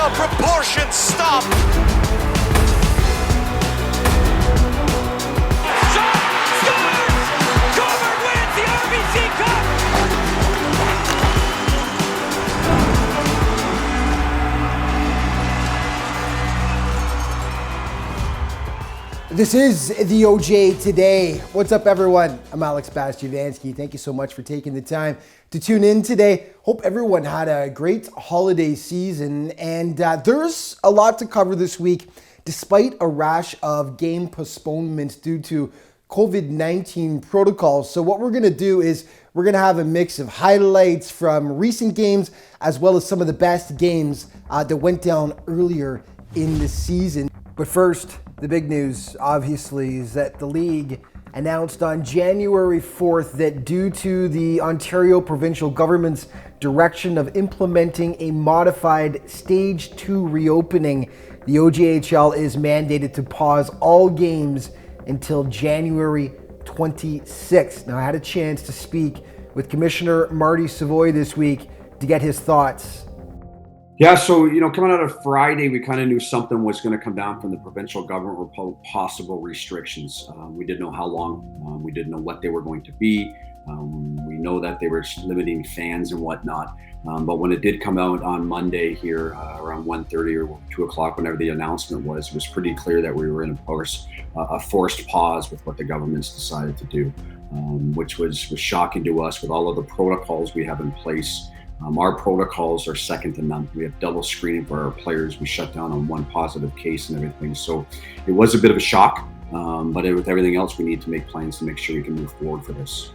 all proportions stop. Shot! Scores! Coburg wins the RBC Cup! This is the OJ Today. What's up, everyone? I'm Alex Bastyovanszky. Thank you so much for taking the time to tune in today. Hope everyone had a great holiday season. And there's a lot to cover this week, despite a rash of game postponements due to COVID-19 protocols. So what we're going to do is we're going to have a mix of highlights from recent games, as well as some of the best games that went down earlier in the season. But first, the big news, obviously, is that the league announced on January 4th that due to the Ontario provincial government's direction of implementing a modified Stage 2 reopening, the OJHL is mandated to pause all games until January 26th. Now, I had a chance to speak with Commissioner Marty Savoy this week to get his thoughts. Yeah, so, coming out of Friday, we kind of knew something was going to come down from the provincial government with possible restrictions. We didn't know how long. We didn't know what they were going to be. We know that they were limiting fans and whatnot. But when it did come out on Monday here around 1:30 or 2 o'clock, whenever the announcement was, it was pretty clear that we were in a forced pause with what the government's decided to do, which was shocking to us with all of the protocols we have in place. Our protocols are second to none. We have double screening for our players. We shut down on one positive case and everything. So it was a bit of a shock, but with everything else, we need to make plans to make sure we can move forward for this.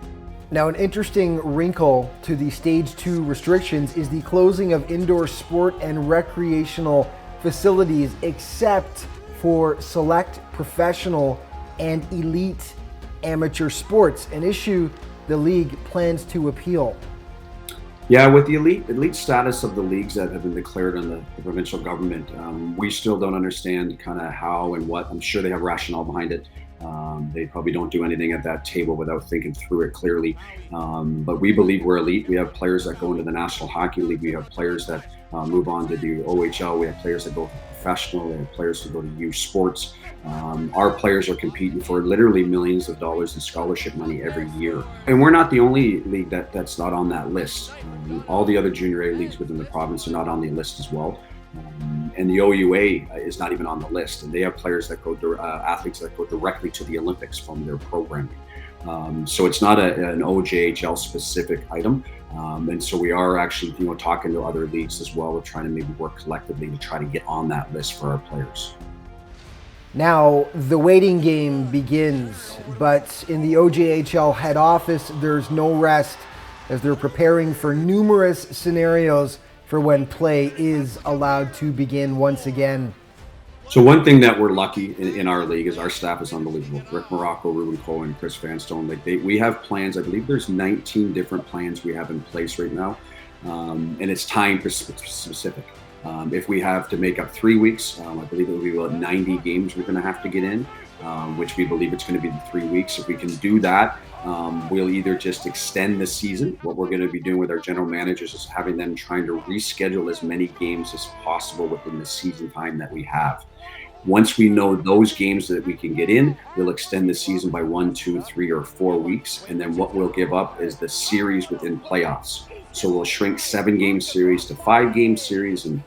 Now, an interesting wrinkle to the Stage 2 restrictions is the closing of indoor sport and recreational facilities, except for select professional and elite amateur sports, an issue the league plans to appeal. Yeah, with the elite status of the leagues that have been declared on the provincial government, we still don't understand kind of how and what. I'm sure they have rationale behind it. They probably don't do anything at that table without thinking through it clearly. But we believe we're elite. We have players that go into the National Hockey League. We have players that move on to the OHL. We have players that go to professional. We have players that go to youth sports. Our players are competing for literally millions of dollars in scholarship money every year. And we're not the only league that's not on that list. All the other junior A leagues within the province are not on the list as well. And the OUA is not even on the list. And they have players that go, athletes that go directly to the Olympics from their programming. So it's not an OJHL specific item. And so we are actually, talking to other leagues as well. We're trying to maybe work collectively to try to get on that list for our players. Now, the waiting game begins, but in the OJHL head office, there's no rest as they're preparing for numerous scenarios for when play is allowed to begin once again. So one thing that we're lucky in our league is our staff is unbelievable. Rick Morocco, Ruben Cohen, Chris Vanstone, we have plans. I believe there's 19 different plans we have in place right now, and it's time specific. If we have to make up 3 weeks, I believe it will be about 90 games we're going to have to get in, which we believe it's going to be the 3 weeks. If we can do that, we'll either just extend the season. What we're going to be doing with our general managers is having them trying to reschedule as many games as possible within the season time that we have. Once we know those games that we can get in, we'll extend the season by 1, 2, 3, or 4 weeks. And then what we'll give up is the series within playoffs. So we'll shrink 7-game series to 5-game series, and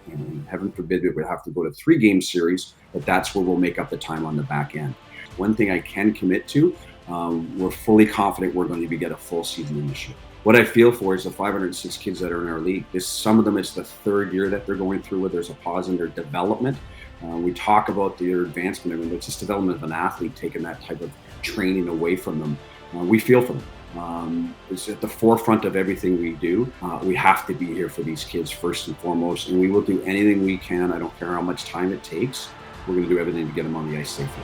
heaven forbid we would have to go to 3-game series, but that's where we'll make up the time on the back end. One thing I can commit to, we're fully confident we're going to get a full season in this year. What I feel for is the 506 kids that are in our league. Some of them, it's the third year that they're going through where there's a pause in their development. We talk about their advancement, it's just development of an athlete, taking that type of training away from them. We feel for them. It's at the forefront of everything we do. We have to be here for these kids first and foremost, and we will do anything we can. I don't care how much time it takes. We're going to do everything to get them on the ice safely.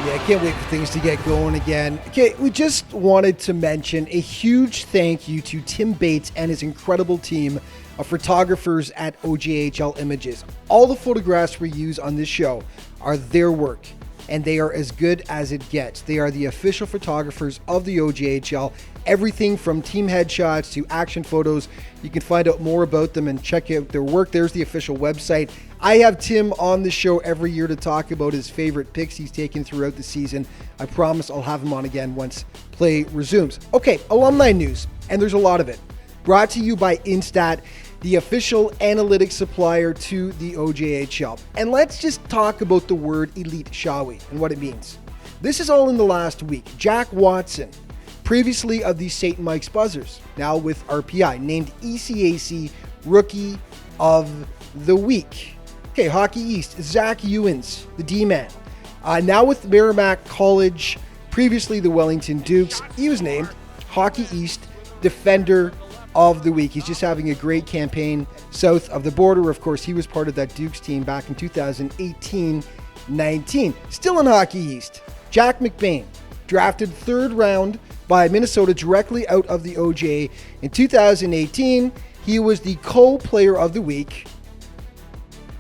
Yeah, I can't wait for things to get going again. Okay, we just wanted to mention a huge thank you to Tim Bates and his incredible team of photographers at OJHL Images. All the photographs we use on this show are their work, and they are as good as it gets. They are the official photographers of the OJHL. Everything from team headshots to action photos. You can find out more about them and check out their work. There's the official website. I have Tim on the show every year to talk about his favorite picks he's taken throughout the season. I promise I'll have him on again once play resumes. Okay, alumni news, and there's a lot of it. Brought to you by Instat, the official analytics supplier to the OJHL. And let's just talk about the word elite, shall we, and what it means. This is all in the last week. Jack Watson, previously of the St. Mike's Buzzers, now with RPI, named ECAC Rookie of the Week. Okay, Hockey East, Zach Ewens, the D-man. Now with Merrimack College, previously the Wellington Dukes, he was named Hockey East Defender of the Week. He's just having a great campaign south of the border. Of course, he was part of that Dukes team back in 2018-19. Still in Hockey East, Jack McBain, drafted third round by Minnesota directly out of the OJ in 2018. He was the co-player of the week.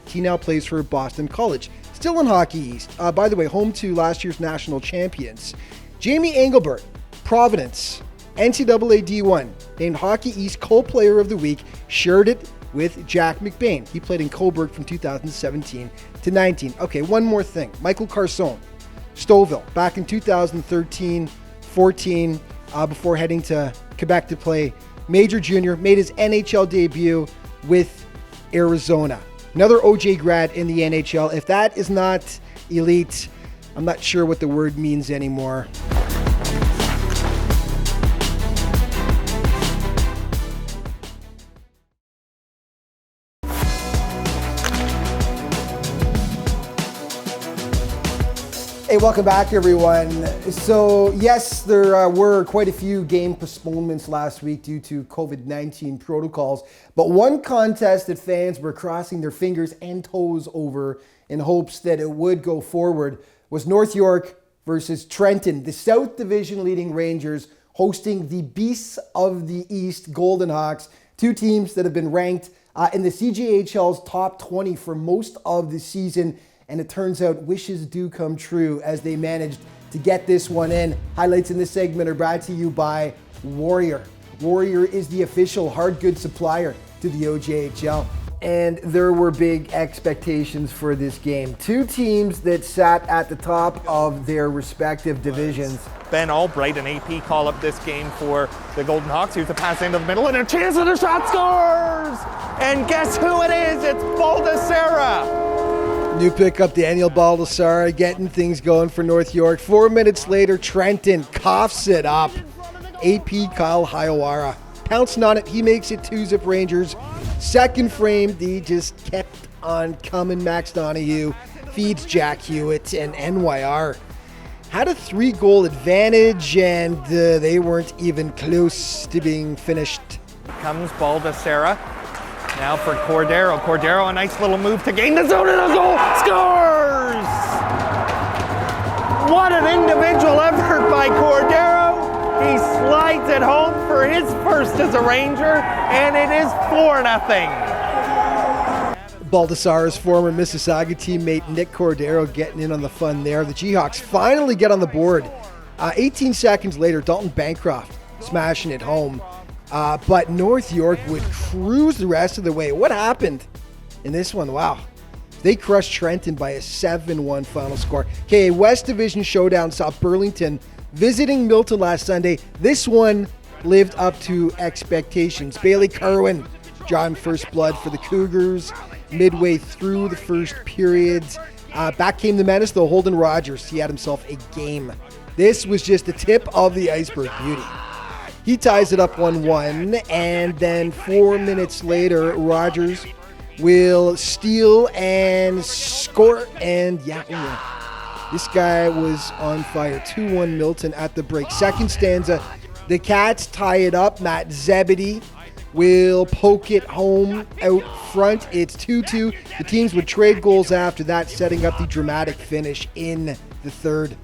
He now plays for Boston College. Still in Hockey East, by the way, home to last year's national champions. Jamie Engelbert, Providence, NCAA D1, named Hockey East co-player of the week, shared it with Jack McBain. He played in Cobourg from 2017 to 19. Okay, one more thing. Michael Carson, Stouffville, back in 2013-14, before heading to Quebec to play Major Junior, made his NHL debut with Arizona. Another OJ grad in the NHL. If that is not elite, I'm not sure what the word means anymore. Hey, welcome back, everyone. So, yes, there were quite a few game postponements last week due to COVID-19 protocols, but one contest that fans were crossing their fingers and toes over in hopes that it would go forward was North York versus Trenton, the South Division leading Rangers hosting the Beasts of the East Golden Hawks, two teams that have been ranked in the CJHL's top 20 for most of the season. And it turns out wishes do come true as they managed to get this one in. Highlights in this segment are brought to you by Warrior. Warrior is the official hard goods supplier to the OJHL. And there were big expectations for this game. Two teams that sat at the top of their respective divisions. Ben Albright, an AP call up this game for the Golden Hawks. Here's a pass into the middle and a chance at a shot, scores! And guess who it is? It's Baldessera. New pickup, Daniel Baldessara, getting things going for North York. 4 minutes later, Trenton coughs it up. AP Kyle Hiawara pouncing on it. He makes it 2-zip Rangers. Second frame, he just kept on coming. Max Donahue feeds Jack Hewitt, and NYR had a 3-goal advantage, and they weren't even close to being finished. Comes Baldessera. Now for Cordero. Cordero, a nice little move to gain the zone and a goal. Scores! What an individual effort by Cordero. He slides it home for his first as a Ranger, and it is 4-0. Baldessara's former Mississauga teammate Nick Cordero getting in on the fun there. The Jayhawks finally get on the board. 18 seconds later, Dalton Bancroft smashing it home. But North York would cruise the rest of the way. What happened in this one? Wow. They crushed Trenton by a 7-1 final score. Okay, West Division showdown saw Burlington visiting Milton last Sunday. This one lived up to expectations. Bailey Carwin drawing first blood for the Cougars midway through the first period. Back came the menace, though. Holden Rogers, he had himself a game. This was just the tip of the iceberg beauty. He ties it up 1-1, and then 4 minutes later, Rogers will steal and score, and this guy was on fire. 2-1 Milton at the break. Second stanza, the Cats tie it up. Matt Zebedee will poke it home out front. It's 2-2. The teams would trade goals after that, setting up the dramatic finish in the third.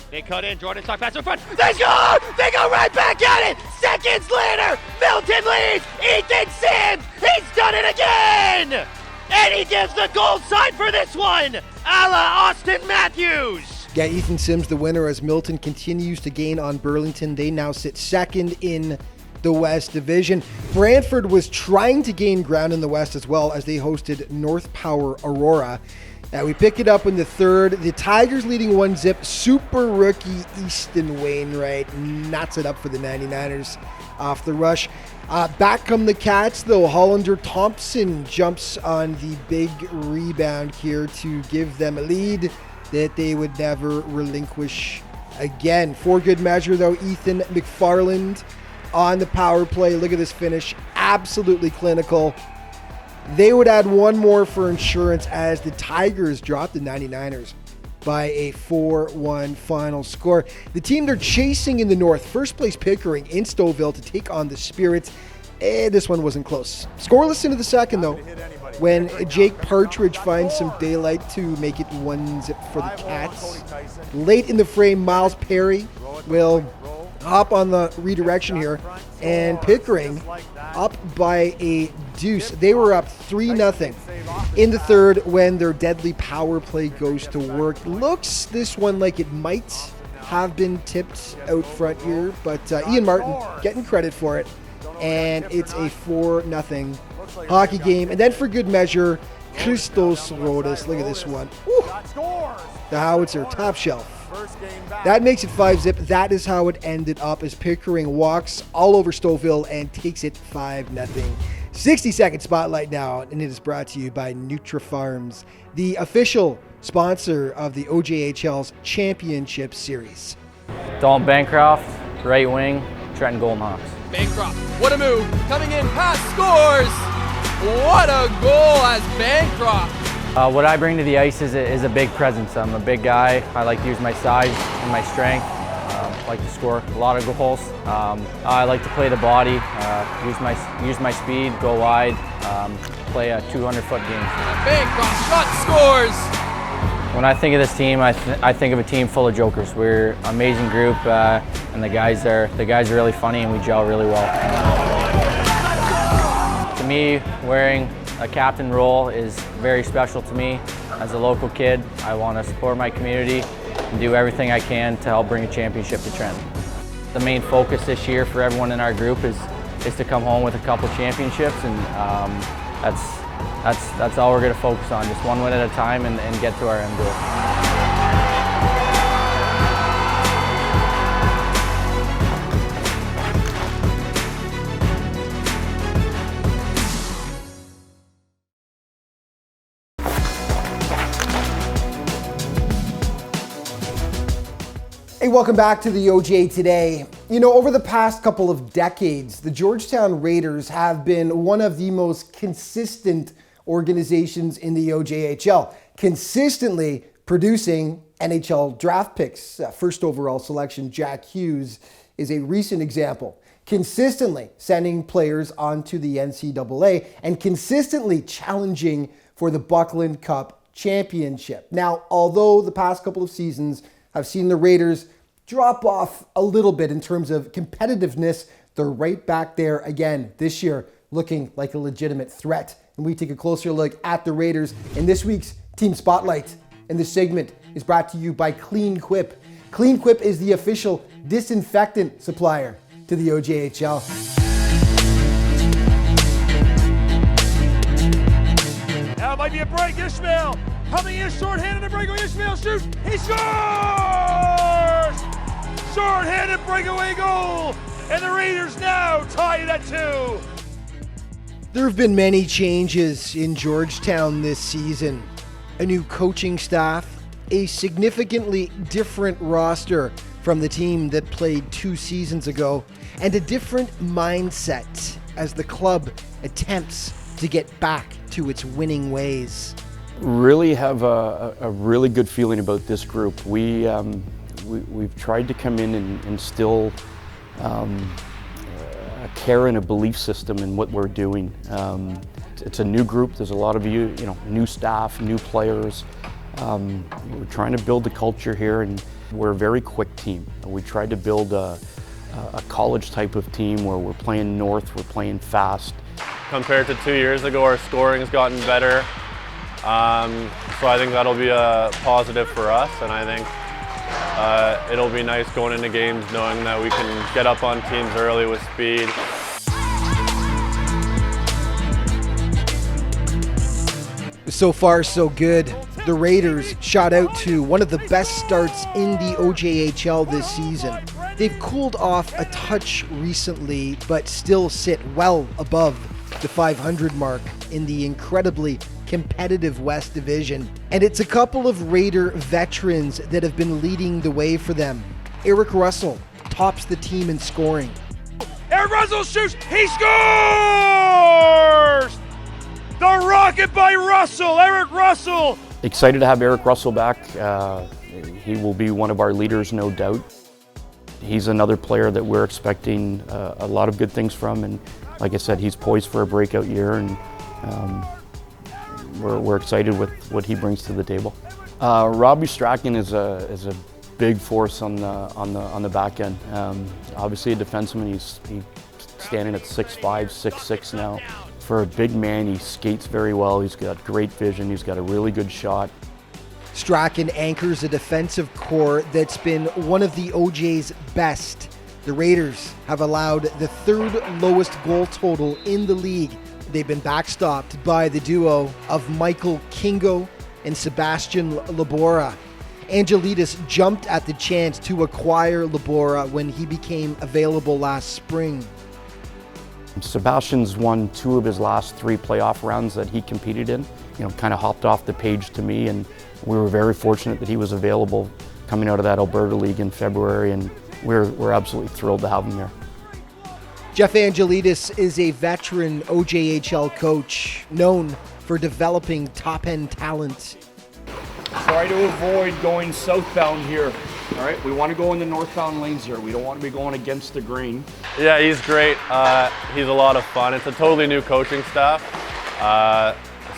They cut in, Jordan Stock pass in front. They score! They go right back at it! Seconds later, Milton leads! Ethan Sims! He's done it again! And he gives the goal sign for this one, a la Austin Matthews. Yeah, Ethan Sims the winner as Milton continues to gain on Burlington. They now sit second in the West Division. Brantford was trying to gain ground in the West as well as they hosted North Power Aurora. We pick it up in the third. The Tigers leading 1-0. Super rookie Easton Wainwright knots it up for the 99ers off the rush. Back come the Cats, though. Hollander Thompson jumps on the big rebound here to give them a lead that they would never relinquish again. For good measure, though, Ethan McFarland on the power play. Look at this finish. Absolutely clinical. They would add one more for insurance as the Tigers dropped the 99ers by a 4-1 final score. The team they're chasing in the North, first place Pickering in Stouffville to take on the Spirits. This one wasn't close. Scoreless into the second, though, when Jake Partridge finds some daylight to make it 1-0 for the Cats. Late in the frame, Miles Perry will hop on the redirection here, and Pickering up by a deuce. They were up 3-0 in the third when their deadly power play goes to work. Looks this one like it might have been tipped out front here, but Ian Martin getting credit for it, and it's a 4-0 hockey game. And then for good measure, Christos Rodas. Look at this one. Woo. The howitzer, top shelf. That makes it 5-0. That is how it ended up as Pickering walks all over Stouffville and takes it 5-0. 60-second spotlight now, and it is brought to you by NutriFarms, the official sponsor of the OJHL's Championship Series. Dalton Bancroft, right wing, Trenton Golden Hawks. Bancroft, what a move, coming in, pass, scores! What a goal as Bancroft! What I bring to the ice is a big presence. I'm a big guy. I like to use my size and my strength. I like to score a lot of goals. I like to play the body, use my speed, go wide, play a 200-foot game. Bancroft shot scores! When I think of this team, I think of a team full of jokers. We're an amazing group, and the guys are really funny, and we gel really well. To me, wearing a captain role is very special to me. As a local kid, I want to support my community and do everything I can to help bring a championship to Trenton. The main focus this year for everyone in our group is to come home with a couple championships, and that's all we're going to focus on, just one win at a time and get to our end goal. Hey, welcome back to the OJ Today. You know, over the past couple of decades, the Georgetown Raiders have been one of the most consistent organizations in the OJHL, consistently producing NHL draft picks. First overall selection, Jack Hughes, is a recent example. Consistently sending players onto the NCAA and consistently challenging for the Buckland Cup championship. Now, although the past couple of seasons have seen the Raiders drop off a little bit in terms of competitiveness, they're right back there again this year, looking like a legitimate threat. And we take a closer look at the Raiders in this week's Team Spotlight. And this segment is brought to you by Clean Quip. Clean Quip is the official disinfectant supplier to the OJHL. Now it might be a break. Ishmael coming in short-handed and breakaway. Ishmael shoots. He scores! Short-handed breakaway goal. And the Raiders now tie it at 2. There have been many changes in Georgetown this season. A new coaching staff, a significantly different roster from the team that played 2 seasons ago, and a different mindset as the club attempts to get back to its winning ways. Really have a really good feeling about this group. We've tried to come in and instill a care and a belief system in what we're doing. It's a new group. There's a lot of new staff, new players. We're trying to build a culture here, and we're a very quick team. We tried to build a a college type of team where we're playing north, we're playing fast. Compared to 2 years ago, our scoring's gotten better. So I think that'll be a positive for us, and I think it'll be nice going into games knowing that we can get up on teams early with speed. So far, so good. The Raiders shot out to one of the best starts in the OJHL this season. They've cooled off a touch recently, but still sit well above the 500 mark in the incredibly competitive West Division. And it's a couple of Raider veterans that have been leading the way for them. Eric Russell tops the team in scoring. Eric Russell shoots, he scores! The rocket by Russell, Eric Russell! Excited to have Eric Russell back. He will be one of our leaders, no doubt. He's another player that we're expecting a lot of good things from, and like I said, he's poised for a breakout year, and we're excited with what he brings to the table. Robbie Strachan is a big force on the back end. Obviously a defenseman. He's standing at 6'5", 6'6" now. For a big man, he skates very well. He's got great vision. He's got a really good shot. Strachan anchors a defensive core that's been one of the OJ's best. The Raiders have allowed the third lowest goal total in the league. They've been backstopped by the duo of Michael Kingo and Sebastian Labora. Angelides jumped at the chance to acquire Labora when he became available last spring. Sebastian's won 2 of his last 3 playoff rounds that he competed in. Kind of hopped off the page to me, and we were very fortunate that he was available coming out of that Alberta League in February, and we're absolutely thrilled to have him here. Jeff Angelides is a veteran OJHL coach known for developing top-end talent. Try to avoid going southbound here. All right, we want to go in the northbound lanes here. We don't want to be going against the grain. Yeah, he's great. He's a lot of fun. It's a totally new coaching staff,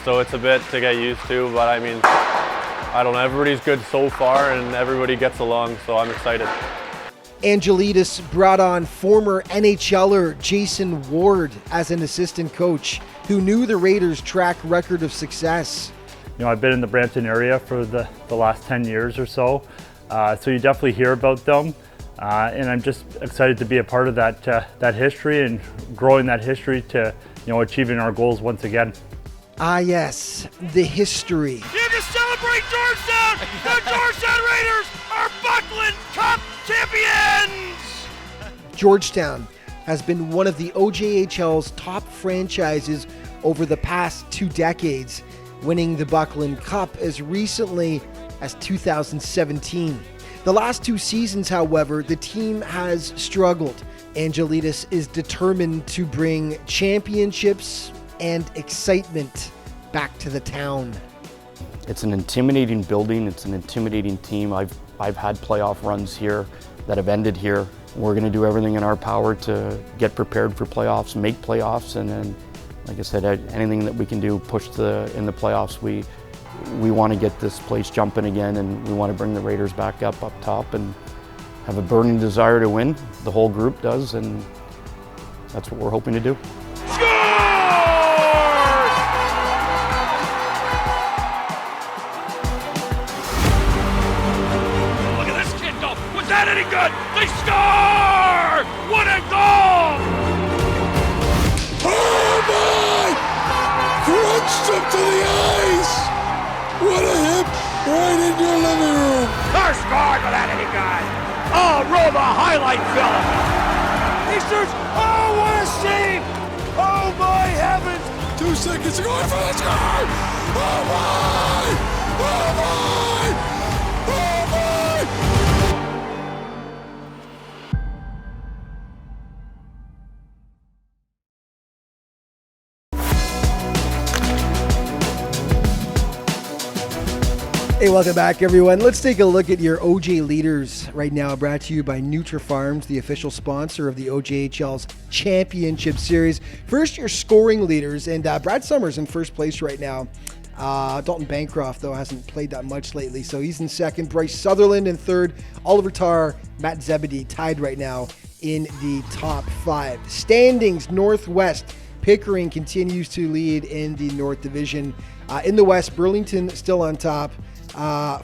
so it's a bit to get used to, but I mean, I don't know, everybody's good so far and everybody gets along, so I'm excited. Angelides brought on former NHLer Jason Ward as an assistant coach who knew the Raiders' track record of success. I've been in the Brampton area for the last 10 years or so, so you definitely hear about them, and I'm just excited to be a part of that history and growing that history to achieving our goals once again. Ah yes, the history. Here to celebrate Georgetown! The Georgetown Raiders are Buckland Cup champions! Georgetown has been one of the OJHL's top franchises over the past 2 decades, winning the Buckland Cup as recently as 2017. The last 2 seasons, however, the team has struggled. Angelides is determined to bring championships and excitement back to the town. It's an intimidating building. It's an intimidating team. I've had playoff runs here that have ended here. We're going to do everything in our power to get prepared for playoffs, make playoffs, and then, like I said, anything that we can do, push in the playoffs. We want to get this place jumping again, and we want to bring the Raiders back up top and have a burning desire to win. The whole group does, and that's what we're hoping to do. Is that any good? They score! What a goal! Oh my! Crunched him to the ice! What a hit right in your living room! They're scored, but that any good? Oh, roll the highlight film! He shoots! Oh, what a save! Oh my heavens! 2 seconds to go for the score! Oh my! Oh my! Oh my! Hey, welcome back, everyone. Let's take a look at your OJ leaders right now, brought to you by Nutri-Farms, the official sponsor of the OJHL's Championship Series. First, your scoring leaders, and Brad Summers in first place right now. Dalton Bancroft, though, hasn't played that much lately, so he's in second. Bryce Sutherland in third. Oliver Tarr, Matt Zebedee tied right now in the top 5. Standings Northwest, Pickering continues to lead in the North Division. In the West, Burlington still on top,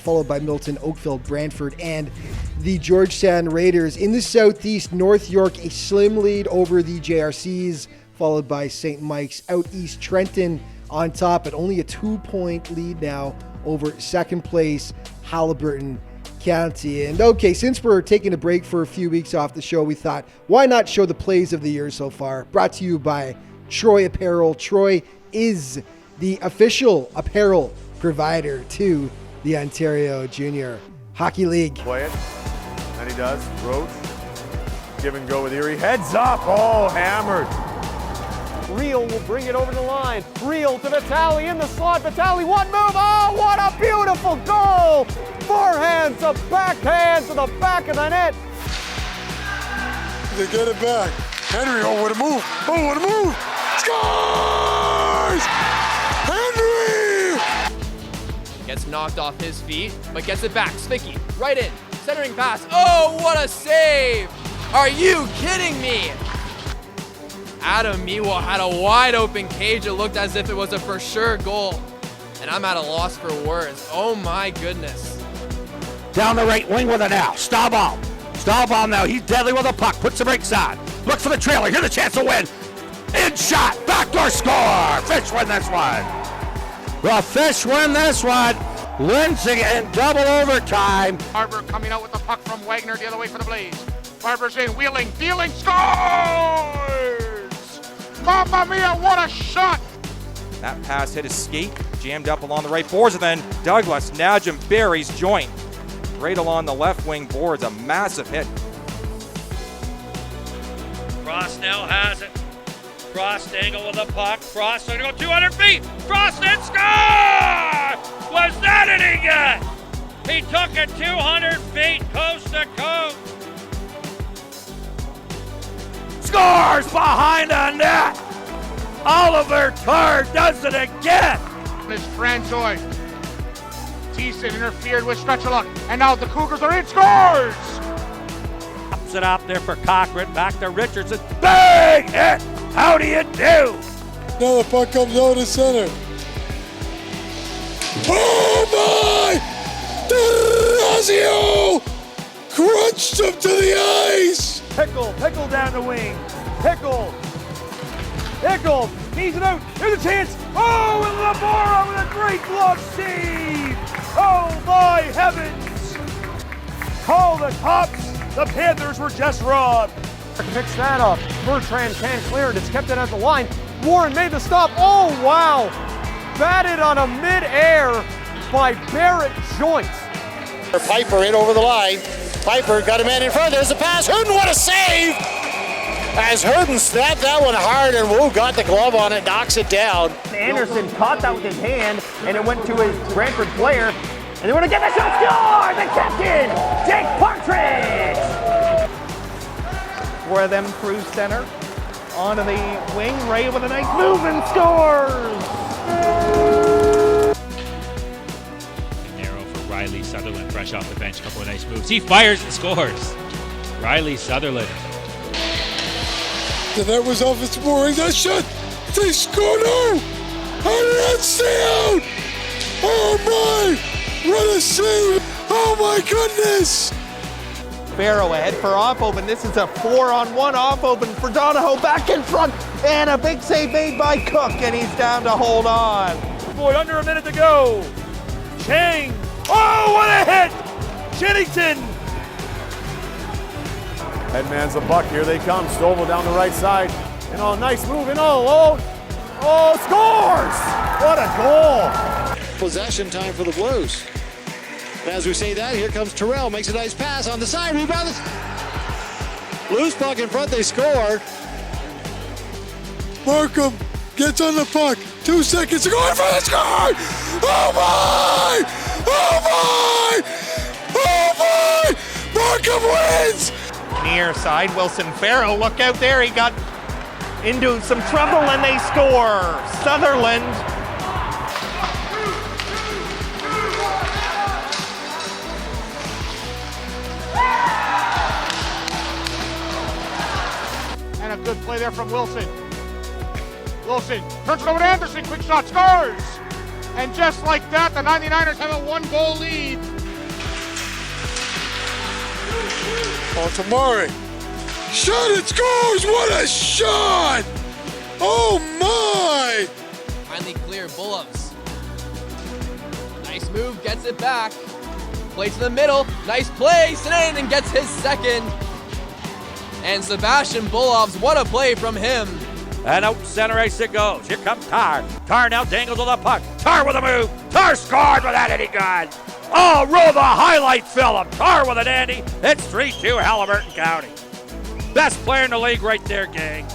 followed by Milton, Oakville, Brantford, and the Georgetown Raiders. In the Southeast, North York a slim lead over the JRCs, followed by St. Mike's. Out East, Trenton on top, but only a 2-point lead now over second place Haliburton County. And okay, since we're taking a break for a few weeks off the show, we thought, why not show the plays of the year so far? Brought to you by Troy Apparel. Troy is the official apparel provider to the Ontario Junior Hockey League. Play it, and he does. Roach, give and go with Erie. Heads up, oh, hammered. Reel will bring it over the line. Reel to Vitale in the slot. Vitale, one move. Oh, what a beautiful goal! Forehand to backhand to the back of the net. They get it back. Henry, oh, what a move. Oh, what a move. Scores! Henry! Gets knocked off his feet, but gets it back. Spicky, right in. Centering pass. Oh, what a save! Are you kidding me? Adam Miwa had a wide open cage. It looked as if it was a for sure goal. And I'm at a loss for words. Oh my goodness. Down the right wing with it now. Stahlbaum. Stahlbaum now. He's deadly with a puck. Puts the brakes on. Looks for the trailer. Here's the chance to win. In shot. Backdoor score. Fish win this one. The Fish win this one. Lindsay in double overtime. Barber coming out with the puck from Wagner the other way for the Blaze. Barber's in, wheeling, dealing, scores! Mamma mia, what a shot! That pass hit his skate, jammed up along the right boards, and then Douglas Najim buries joint. Right along the left wing boards, a massive hit. Frost now has it. Frost angle with the puck. Frost going to go 200 feet. Frost and score! Was that any good? He took it 200 feet coast to coast. Scores behind the net. Oliver Tarr does it again. It's Francois. Thiessen interfered with Stretcheluk, and now the Cougars are in. Scores! Pops it out there for Cochran. Back to Richardson. Big hit. How do you do? Now the puck comes over to center. Oh my! D'Orazio crunched him to the ice. Pickle down the wing. Pickle, knees it out. Here's a chance. Oh, and Labora with a great glove save. Oh my heavens! Call the cops. The Panthers were just robbed. Picks that up. Bertrand can't clear it. It's kept it at the line. Warren made the stop. Oh, wow. Batted on a mid-air by Barrett Joint. Piper in over the line. Piper got a man in front. There's a pass. Hurden, what a save! As Hurden snapped that one hard and Wu got the glove on it, knocks it down. Anderson caught that with his hand, and it went to his Brantford player. And they want to get the shot. Score! The captain, Jake Partridge! For them through center, onto the wing, Ray with a nice move and scores! Narrow for Riley Sutherland, fresh off the bench, a couple of nice moves. He fires and scores. Riley Sutherland. The net was off its moorings. That shot! They scored! No! How did that stay out? Oh my! What a save! Oh my goodness! Barrow ahead for off open. This is a 4-on-1 off open for Donahoe back in front. And a big save made by Cook, and he's down to hold on. Boy, under a minute to go. Chang. Oh, what a hit! Jennington. Headman's the buck. Here they come. Stovall down the right side. And oh, nice move. And oh, scores! What a goal! Possession time for the Blues. And as we say that, here comes Terrell, makes a nice pass on the side, rebound. Loose puck in front, they score. Markham gets on the puck. 2 seconds, going for the score! Oh my! Oh my! Oh my! Markham wins! Near side, Wilson Farrell, look out there, he got into some trouble and they score. Sutherland. Good play there from Wilson. Wilson turns it over to Anderson. Quick shot, scores! And just like that, the 99ers have a 1-goal lead. Oh, Tamari. Shot and scores! What a shot! Oh my! Finally clear, Bullums. Nice move, gets it back. Play to the middle, nice play, Sinanen gets his second. And Sebastian Bulovs, what a play from him. And out center ice it goes. Here comes Tar. Tar now dangles with the puck. Tar with a move. Tar scored without any gun. Oh, roll the highlight film. Tar with an Andy. It's 3-2 Halliburton County. Best player in the league right there, gang.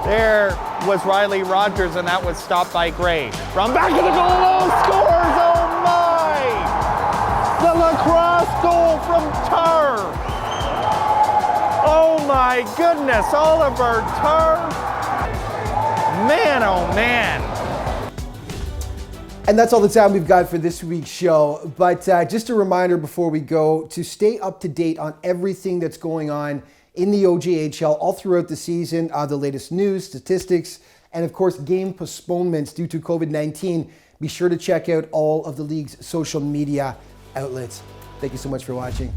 There was Riley Rogers, and that was stopped by Gray. From back of the goal, scores! Oh my! The lacrosse goal from Tar. Oh my goodness, Oliver Tar. Man, oh man. And that's all the time we've got for this week's show. But just a reminder before we go to stay up to date on everything that's going on in the OJHL all throughout the season, the latest news, statistics, and of course game postponements due to COVID-19. Be sure to check out all of the league's social media outlets. Thank you so much for watching.